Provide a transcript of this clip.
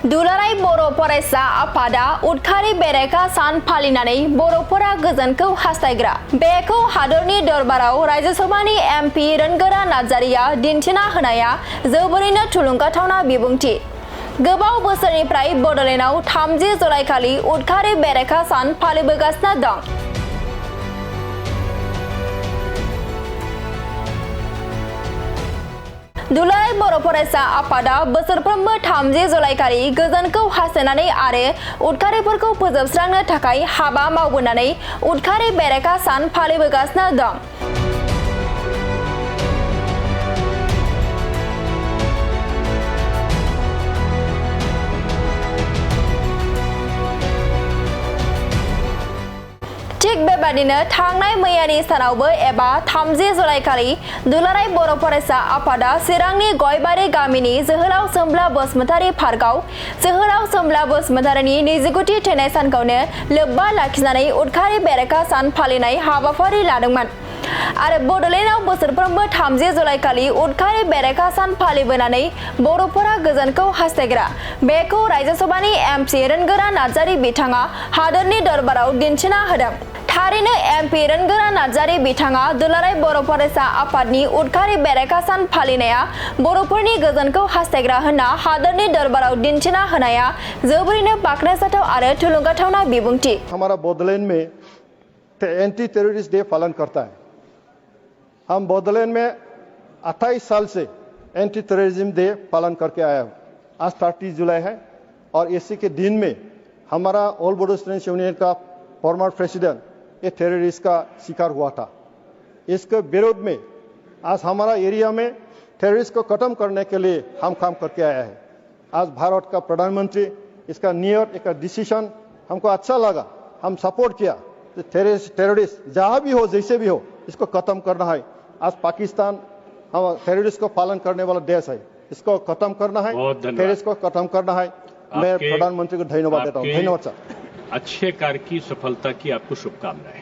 दुलाराय बर' फरायसा आफादा उदखारि बेरेखा सान फालिनानै बर'फोरा गोजोनखौ हास्थायग्रा। बेखौ हादरनि दरबाराव राज्यसभानि एमपि रोनगोरा नार्जारिया दिन्थिना होनाया जोबोरैनो थुलुंगाथावना बिबुंथि। गोबाव बोसोरनिफ्राय बड'लेण्डआव 30 जुलाइखालि उदखारि बेरेखा सान फालिबोगासिनो दं। दुलाराय बर' फरायसा आफादा बोसोरफ्रोमबो 30 जुलाइखालि गोजोनखौ हास्थायनानै आरो उदखारिफोरखौ फोजोबस्रांनो थाखाय हाबा मावबोनानै उदखारि बेरेखा सान फालिबोगासिनो दं। थिग बेबादिनो थांनाय मैयानि सानावबो एबा 30 जुलाइखालि दुलाराय बर' फरायसा आफादा चिरांनि गयबारि गामिनि जोहोलाव सोमब्ला बसुमतारी पार्कआव जोहोलाव सोमब्ला बसुमतारीनि 29थि थैनाय सानखौनो लोब्बा लाखिनानै उदखारि बेरेखा सान फालिनाय हाबाफारि लादोंमोन आरो बड'लेण्डआव बोसोरफ्रोमबो 30 जुलाइखालि उदखारि बेरेखा सान फालिबोनानै बर'फोरा गोजोनखौ हास्थायग्रा। बेखौ राज्यसभानि एमपि रोनगोरा नार्जारि बिथाङा हादरनि दरबाराव दिन्थिना होदों। थारैनो एमपि रोनगोरा नार्जारि बिथाङा दुलाराय बर' फरायसा आफादनि उदखारि बेरेखा सान फालिनाया बर'फोरनि गोजोनखौ हास्थायग्रा होनना हादरनि दरबाराव दिन्थिना होनाया जोबोरैनो बाख्नायजाथाव आरो थुलुंगाथावना बिबुंथि। हमारा बडोलैंड में एंटी टेररिस्ट डे पालन करता है। हम बडोलैंड में 28 साल से एंटी टेररिज्म डे पालन करके आया हूँ। आज 30 जुलाई है और इसी के दिन में हमारा ऑल बोडो स्टूडेंट्स यूनियन का फॉर्मर प्रेसिडेंट ये टेररिस्ट का शिकार हुआ था। इसके विरोध में आज हमारा एरिया में टेररिस्ट को खत्म करने के लिए हम काम करके आया है। आज भारत का प्रधानमंत्री इसका नियत एक डिसीजन हमको अच्छा लगा, हम सपोर्ट किया। तो टेररिस्ट जहाँ भी हो जैसे भी हो इसको खत्म करना है। आज पाकिस्तान हम टेररिस्ट को पालन करने वाला देश है, इसको खत्म करना है, टेररिस्ट को खत्म करना है। मैं प्रधानमंत्री को धन्यवाद देता हूँ। धन्यवाद सर। अच्छे कार्य की सफलता की आपको शुभकामनाएं।